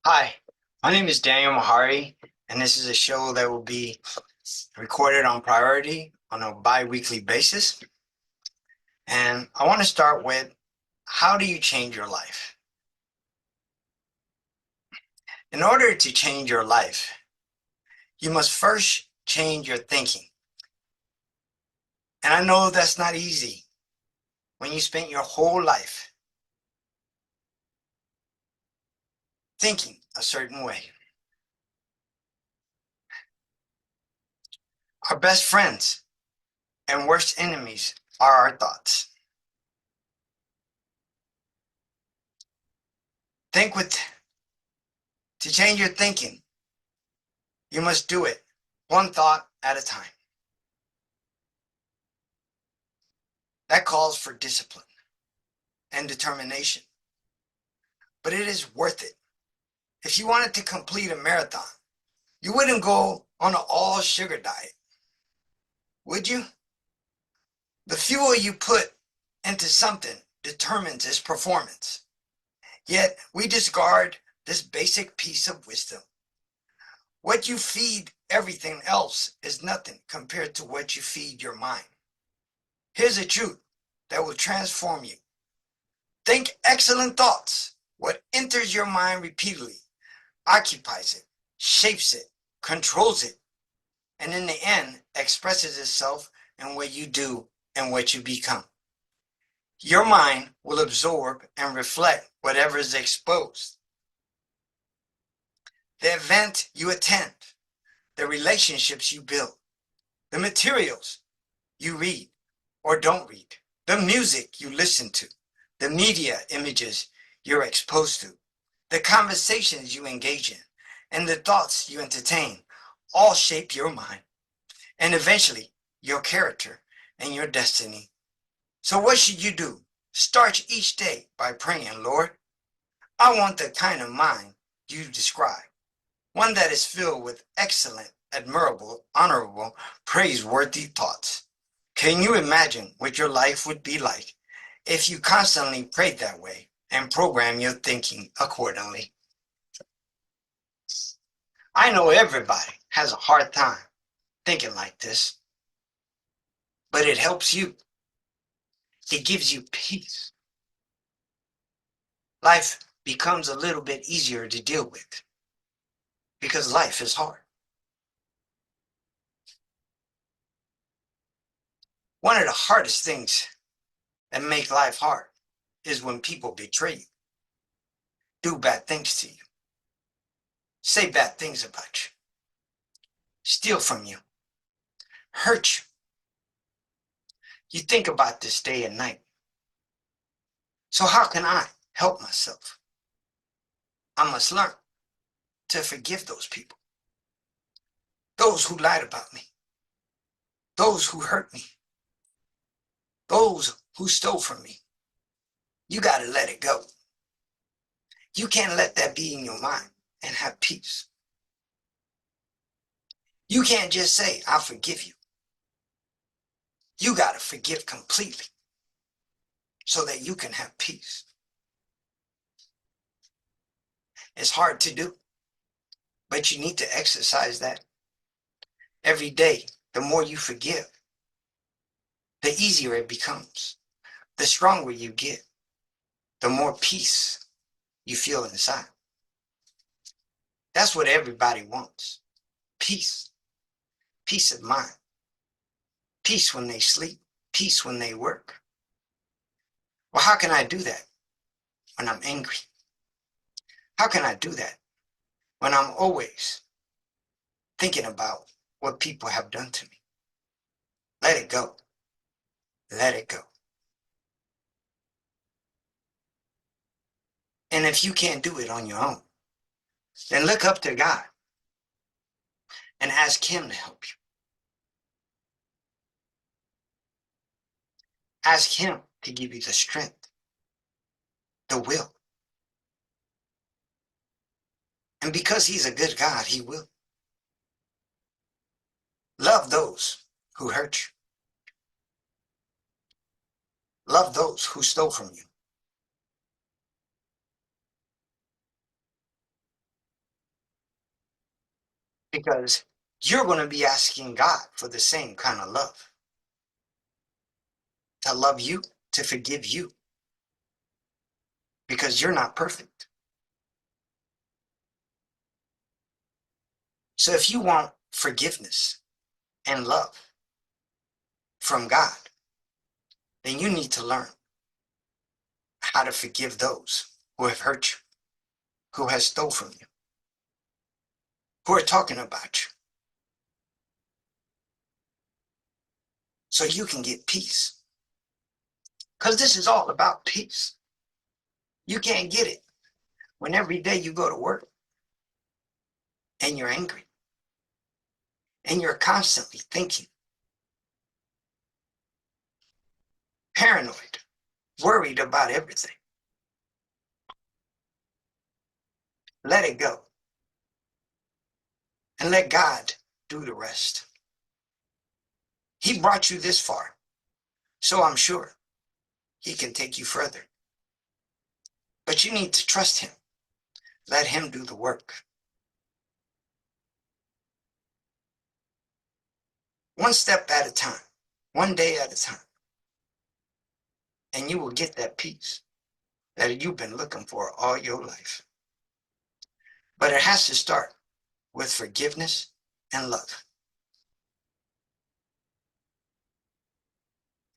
Hi, my name is Daniel Mehari, and this is a show that will be recorded on Priority on a bi-weekly basis. And I want to start with, how do you change your life? In order to change your life, you must first change your thinking. And I know that's not easy when you spent your whole life thinking a certain way. Our best friends and worst enemies are our thoughts. To change your thinking, you must do it one thought at a time. That calls for discipline and determination, but it is worth it. If you wanted to complete a marathon, you wouldn't go on an all sugar diet, would you? The fuel you put into something determines its performance. Yet we discard this basic piece of wisdom. What you feed everything else is nothing compared to what you feed your mind. Here's a truth that will transform you. Think excellent thoughts. What enters your mind repeatedly occupies it, shapes it, controls it, and in the end expresses itself in what you do and what you become. Your mind will absorb and reflect whatever is exposed. The event you attend, the relationships you build, the materials you read or don't read, the music you listen to, the media images you're exposed to, the conversations you engage in, and the thoughts you entertain all shape your mind and eventually your character and your destiny. So what should you do? Start each day by praying, Lord, I want the kind of mind you describe, one that is filled with excellent, admirable, honorable, praiseworthy thoughts. Can you imagine what your life would be like if you constantly prayed that way and program your thinking accordingly? I know everybody has a hard time thinking like this, but it helps you. It gives you peace. Life becomes a little bit easier to deal with because life is hard. One of the hardest things that make life hard is when people betray you, do bad things to you, say bad things about you, steal from you, hurt you. You think about this day and night. So how can I help myself? I must learn to forgive those people, those who lied about me, those who hurt me, those who stole from me. You got to let it go. You can't let that be in your mind and have peace. You can't just say, I forgive you. You got to forgive completely so that you can have peace. It's hard to do, but you need to exercise that every day. The more you forgive, the easier it becomes. The stronger you get, the more peace you feel inside. That's what everybody wants. Peace. Peace of mind. Peace when they sleep. Peace when they work. Well, how can I do that when I'm angry? How can I do that when I'm always thinking about what people have done to me? Let it go. Let it go. And if you can't do it on your own, then look up to God and ask Him to help you. Ask Him to give you the strength, the will. And because He's a good God, He will. Love those who hurt you. Love those who stole from you. because you're going to be asking God for the same kind of love, to love you, to forgive you, because you're not perfect. So if you want forgiveness and love from God, then you need to learn how to forgive those who have hurt you, who has stole from you, who are talking about you, so you can get peace. Because this is all about peace. You can't get it when every day you go to work and you're angry and you're constantly thinking, paranoid, worried about everything. Let it go and let God do the rest. He brought you this far, so I'm sure he can take you further. But you need to trust him. Let him do the work. One step at a time, one day at a time, and you will get that peace that you've been looking for all your life. But it has to start with forgiveness and love.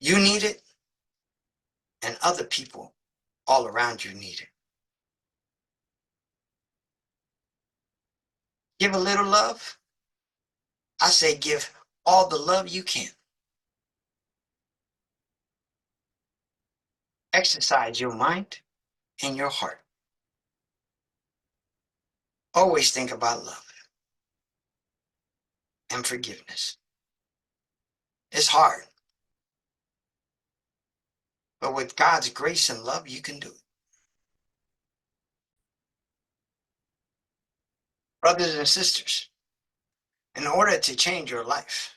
You need it, and other people all around you need it. Give a little love. I say give all the love you can. Exercise your mind and your heart. Always think about love and forgiveness. It's hard, but with God's grace and love, you can do it. Brothers and sisters, in order to change your life,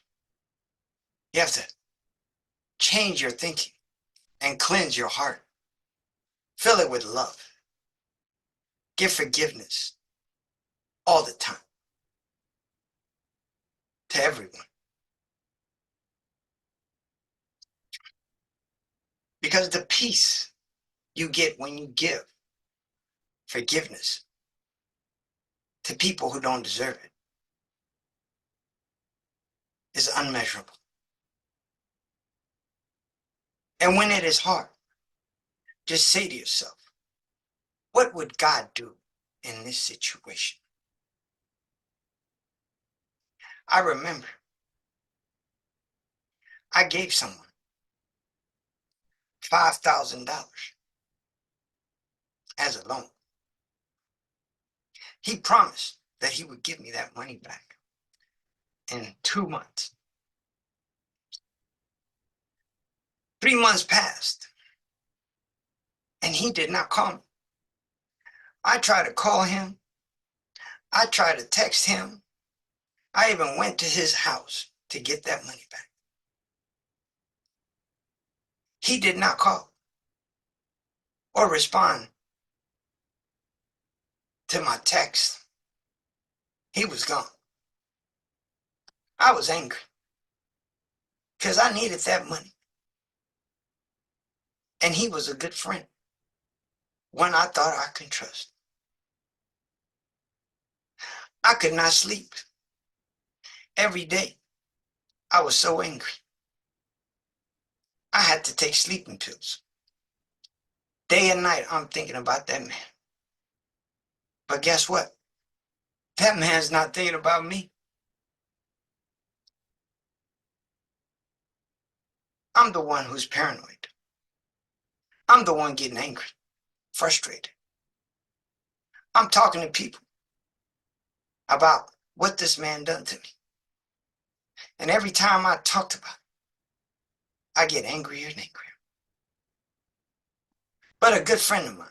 you have to change your thinking and cleanse your heart. Fill it with love. Give forgiveness all the time to everyone. Because the peace you get when you give forgiveness to people who don't deserve it is unmeasurable. And when it is hard, just say to yourself, what would God do in this situation? I remember I gave someone $5,000 as a loan. He promised that he would give me that money back in 2 months. 3 months passed, and he did not call me. I tried to call him. I tried to text him. I even went to his house to get that money back. He did not call or respond to my text. He was gone. I was angry because I needed that money. And he was a good friend, one I thought I could trust. I could not sleep. Every day, I was so angry. I had to take sleeping pills. Day and night, I'm thinking about that man. But guess what? That man's not thinking about me. I'm the one who's paranoid. I'm the one getting angry, frustrated. I'm talking to people about what this man done to me. And every time I talked about it, I get angrier and angrier. But a good friend of mine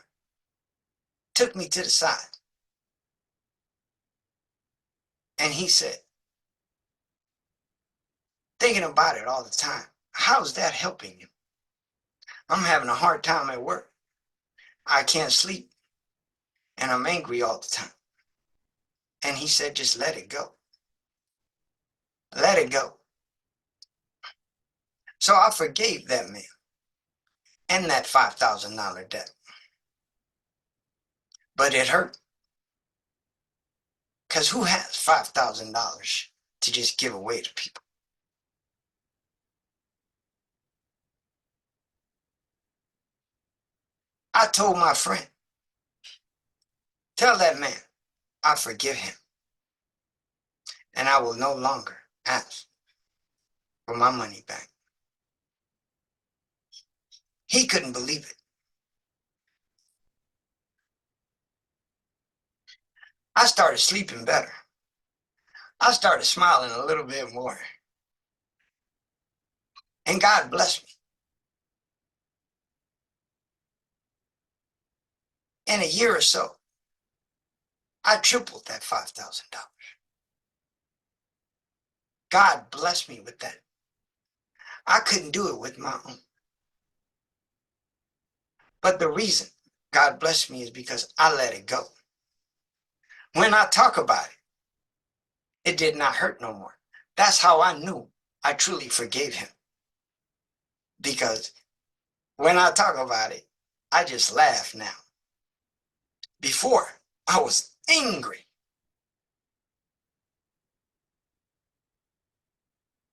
took me to the side and he said, thinking about it all the time, how's that helping you? I'm having a hard time at work. I can't sleep and I'm angry all the time. And he said, just let it go. let it go. So I forgave that man and that $5,000 debt. But it hurt. Because who has $5,000 to just give away to people? I told my friend, tell that man I forgive him and I will no longer ask for my money back. He couldn't believe it. I started sleeping better. I started smiling a little bit more. And God blessed me. In a year or so, I tripled that $5,000. God blessed me with that. I couldn't do it with my own. But the reason God blessed me is because I let it go. When I talk about it, it did not hurt no more. That's how I knew I truly forgave him. Because when I talk about it, I just laugh now. Before, I was angry.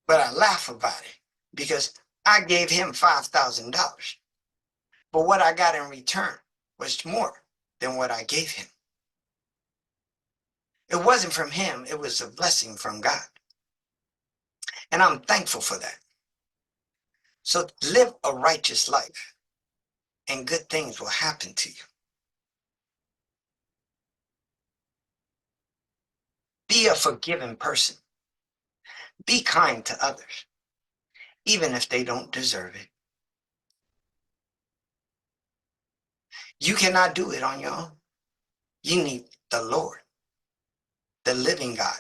But I laugh about it because I gave him $5,000. But what I got in return was more than what I gave him. It wasn't from him, it was a blessing from God. And I'm thankful for that. So live a righteous life and good things will happen to you. Be a forgiving person. Be kind to others, even if they don't deserve it. You cannot do it on your own. You need the Lord, the living God,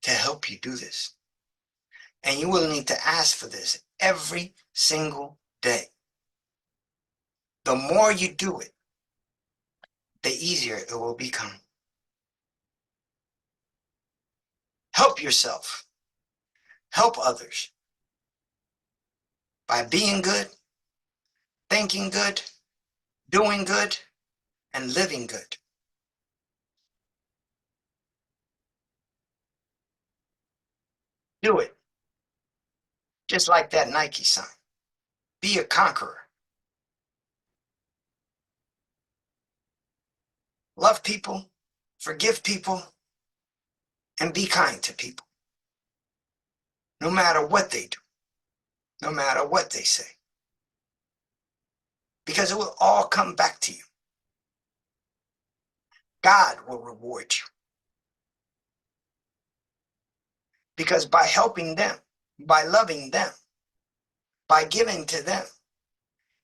to help you do this. And you will need to ask for this every single day. The more you do it, the easier it will become. Help yourself. Help others by being good, thinking good, doing good, and living good. Do it. Just like that Nike sign. Be a conqueror. Love people, forgive people, and be kind to people. No matter what they do, no matter what they say. Because it will all come back to you. God will reward you. Because by helping them, by loving them, by giving to them,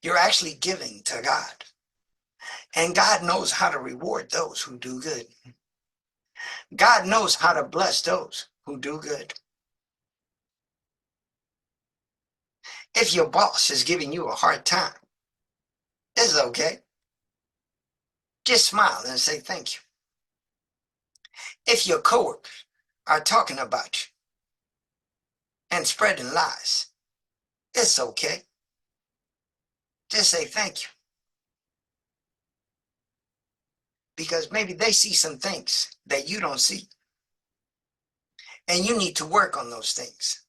you're actually giving to God. And God knows how to reward those who do good. God knows how to bless those who do good. If your boss is giving you a hard time, it's okay. Just smile and say thank you. If your coworkers are talking about you and spreading lies, it's okay. Just say thank you. Because maybe they see some things that you don't see. And you need to work on those things.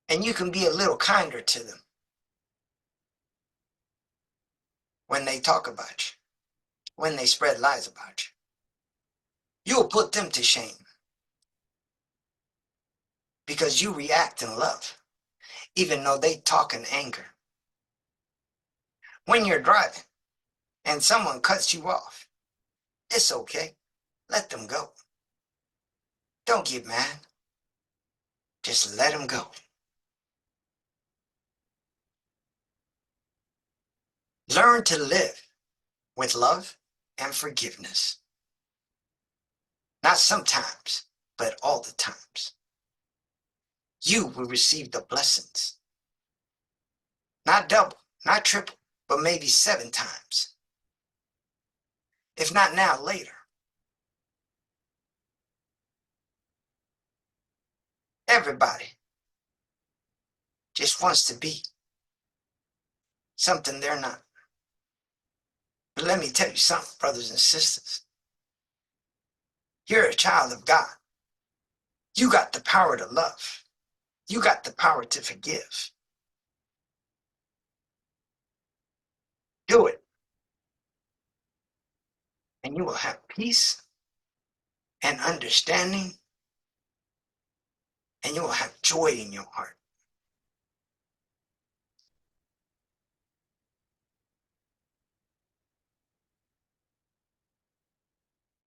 And you can be a little kinder to them when they talk about you, when they spread lies about you. You'll put them to shame because you react in love, even though they talk in anger. When you're driving and someone cuts you off, it's okay. Let them go. Don't get mad. Just let them go. Learn to live with love and forgiveness. Not sometimes, but all the times. You will receive the blessings. Not double, not triple, but maybe 7 times. If not now, later. Everybody just wants to be something they're not. But let me tell you something, brothers and sisters. You're a child of God. You got the power to love. You got the power to forgive. Do it. And you will have peace and understanding, and you will have joy in your heart.